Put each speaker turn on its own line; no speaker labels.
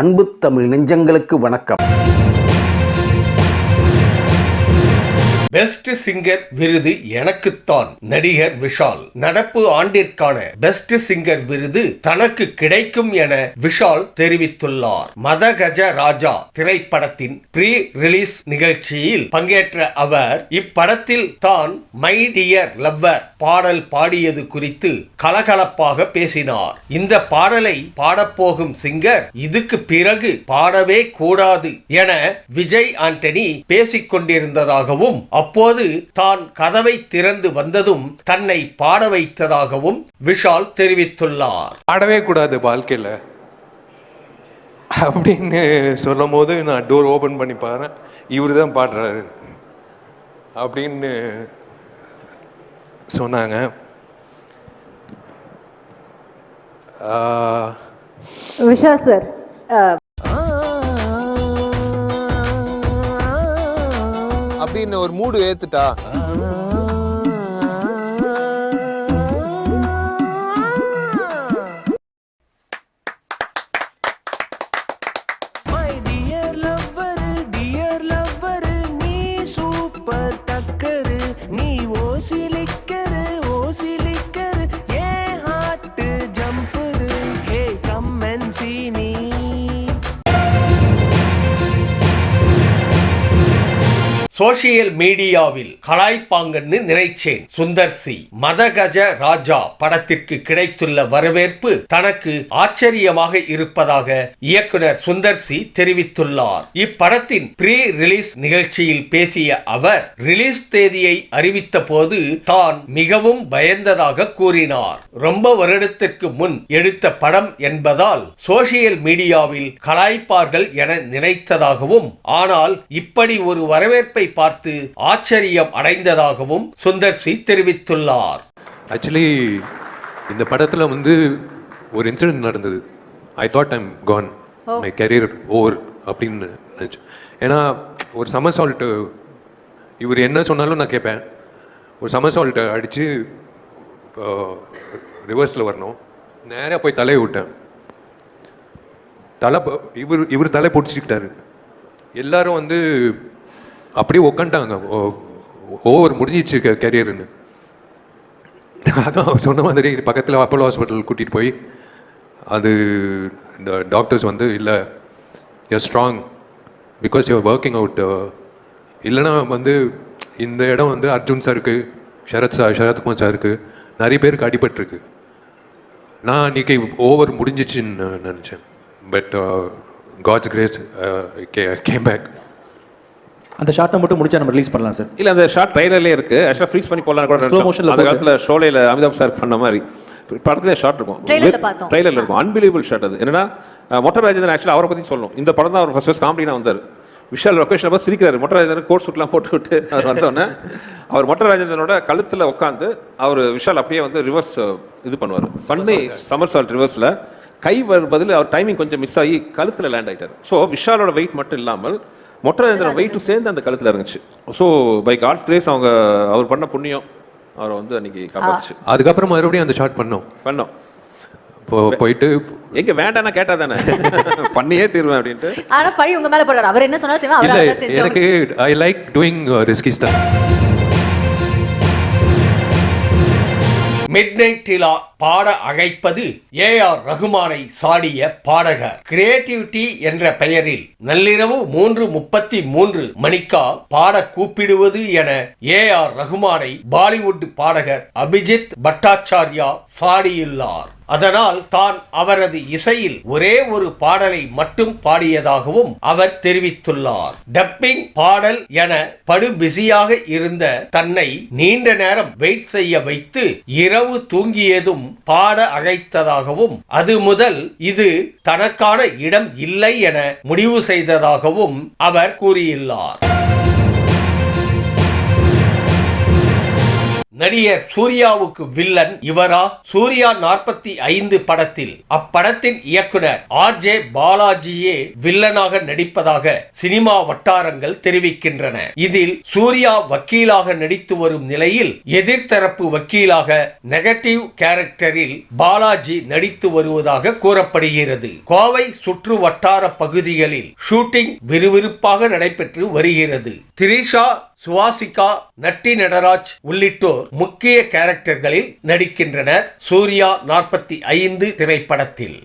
அன்பு தமிழ் நெஞ்சங்களுக்கு வணக்கம். பெஸ்ட் சிங்கர் விருது எனக்குத்தான். நடிகர் விஷால் நடப்பு ஆண்டிற்கான பெஸ்ட் சிங்கர் விருது தனக்கு கிடைக்கும் என விஷால் தெரிவித்துள்ளார். மதகஜ ராஜா திரைப்படத்தின் ப்ரீ ரிலீஸ் நிகழ்ச்சியில் பங்கேற்ற அவர் இப்படத்தில் தான் மை டியர் லவ்வர் பாடல் பாடியது குறித்து கலகலப்பாக பேசினார். இந்த பாடலை பாடப்போகும் சிங்கர் இதுக்கு பிறகு பாடவே கூடாது என விஜய் ஆண்டனி பேசிக் கொண்டிருந்ததாகவும் அப்போது தான் கதவை திறந்து வந்ததும் தன்னை பாட வைத்ததாகவும் விஷால் தெரிவித்துள்ளார்.
பாடவே கூடாது வாழ்க்கையில் அப்படின்னு சொல்லும் போது நான் டோர் ஓபன் பண்ணி பாரு, இவரு தான் பாடுறாரு அப்படின்னு சொன்னாங்க.
விஷால் சார்,
அப்படின்னு ஒரு மூடு ஏத்துட்டா
சோசியல் மீடியாவில் கலாய்ப்பாங்கன்னு நினைச்சேன். சுந்தர் சி மதகஜ ராஜா படத்திற்கு கிடைத்துள்ள வரவேற்பு தனக்கு ஆச்சரியமாக இருப்பதாக இயக்குனர் சுந்தர் சி தெரிவித்துள்ளார். இப்படத்தின் ப்ரீ ரிலீஸ் நிகழ்ச்சியில் பேசிய அவர் ரிலீஸ் தேதியை அறிவித்த போது தான் மிகவும் பயந்ததாக கூறினார். ரொம்ப வருடத்திற்கு முன் எடுத்த படம் என்பதால் சோசியல் மீடியாவில் கலாய்ப்பார்கள் என நினைத்ததாகவும், ஆனால் இப்படி ஒரு வரவேற்பை பார்த்து ஆச்சரியம் அடைந்ததாகவும் சுந்தர் சி தெரிவித்துள்ளார்.
ஆக்சுவலி இந்த படத்துல ஒரு இன்சிடென்ட் நடந்தது. I thought I'm gone, my career over அப்படின்னு நினைச்சேன். ஏன்னா ஒரு சமர்சால்ட் இவர் என்ன சொன்னாலும் நான் கேட்பேன். ஒரு சமர்சால்ட் அடிச்சு ரிவர்ஸில் வரணும், நேராக போய் தலையை விட்டேன். இவர் தலை பிடிச்சிக்கிட்டாரு. எல்லாரும் அப்படியே உட்காந்துட்டாங்க, ஓவர் முடிஞ்சிச்சு கேரியர்னு. அதான் அவர் சொன்ன மாதிரி பக்கத்தில் அப்போலோ ஹாஸ்பிட்டல் கூட்டிகிட்டு போய் அது டாக்டர்ஸ் இல்லை you're strong because you're working out, இல்லைனா இந்த இடம் அர்ஜுன் சாருக்கு, சரத்குமார் சாருக்கு நிறைய பேருக்கு அடிபட்டிருக்கு. நான் அன்றைக்கி ஓவர் முடிஞ்சிச்சுன்னு நினச்சேன். But God's grace came back.
அந்த ஷார்ட்டை மட்டும் முடிச்சா நம்ம ரிலீஸ் பண்ணலாம் சார்.
இல்ல அந்த ஷார்ட் ட்ரைலர்லயே இருக்கு. ஆக்சுவலா ஃப்ரீஸ் பண்ணி போடலாம் கூட. ஸ்லோ மோஷன்ல அந்த காலத்துல ஷோலைல அமிதாப் சார் பண்ண மாதிரி படத்துல ஷார்ட் இருக்கும், ட்ரைலர்ல இருக்கும். அன்பிலீவபிள் ஷார்ட் அது. என்னன்னா மொட்டை ராஜேந்திரன் ஆக்சுவலா அவரை பத்தி சொல்லணும். இந்த படம் தான் அவர் ஃபர்ஸ்ட் காமெடினா வந்தார். விஷால் லொகேஷன்ல பார்த்து சிரிக்கிறாரு. மொட்டை ராஜேந்திரன் கோட் சூட்லாம் போட்டு விட்டு அவர் வந்தோடனே அவர் மொட்டை ராஜேந்திரனோட கழுத்துல உட்காந்து அவர் விஷால் அப்படியே ரிவர்ஸ் இது பண்ணுவார். பண்ணி சமர்சால்ட் ரிவர்ஸ்ல கை பதில் அவர் டைமிங் கொஞ்சம் மிஸ் ஆகி கழுத்துல லேண்ட் ஆயிட்டார். ஸோ விஷாலோட வெயிட் மட்டும் இல்லாமல் மொட்டராஜேந்திரன் வெயிட் சேர்ந்து அந்த கழுத்துல இருந்துச்சு. ஸோ பை காட்ஸ் கிரேஸ் அவர் பண்ண புண்ணியம் அவரை அன்னைக்கு காப்பாத்துச்சு.
அதுக்கப்புறம் மறுபடியும் அந்த ஷாட் பண்ணோம். போயிட்டு
எங்க வேண்டாம்னா கேட்டா தானே பண்ணியே தீர்வேன் அப்படின்ட்டு.
ஆனா பழி உங்க மேல போடுறாரு. அவர் என்ன சொன்னாலும்
எனக்கு I like doing risky stuff.
Midnight டிலா பாட அழைப்பது ஏஆர் ரகுமானை சாடிய பாடகர். கிரியேட்டிவிட்டி என்ற பெயரில் நள்ளிரவு 3:33 மணிக்கா பாட கூப்பிடுவது என ஏஆர் ரகுமானை பாலிவுட் பாடகர் அபிஜித் பட்டாச்சார்யா சாடியுள்ளார். அதனால் தான் அவரது இசையில் ஒரே ஒரு பாடலை மட்டும் பாடியதாகவும் அவர் தெரிவித்துள்ளார். டப்பிங் பாடல் என படு பிஸியாக இருந்த தன்னை நீண்ட நேரம் வெயிட் செய்ய வைத்து இரவு தூங்கியதும் பாட அழைத்ததாகவும், அது முதல் இது தனக்கான இடம் இல்லை என முடிவு செய்ததாகவும் அவர் கூறியுள்ளார். நடிகர் சூர்யாவுக்கு வில்லன் இவரா? சூர்யா 45 படத்தில் அப்படத்தின் இயக்குனர் RJ பாலாஜியே வில்லனாக நடிப்பதாக சினிமா வட்டாரங்கள் தெரிவிக்கின்றன. இதில் சூர்யா வக்கீலாக நடித்து வரும் நிலையில் எதிர்த்தரப்பு வக்கீலாக நெகட்டிவ் கேரக்டரில் பாலாஜி நடித்து வருவதாக கூறப்படுகிறது. கோவை சுற்று வட்டார பகுதிகளில் ஷூட்டிங் விறுவிறுப்பாக நடைபெற்று வருகிறது. திரிஷா, சுவாசிகா, நட்டி நடராஜ் உள்ளிட்டோர் முக்கிய கேரக்டர்களில் நடிக்கின்றனர் சூர்யா 45 திரைப்படத்தில்.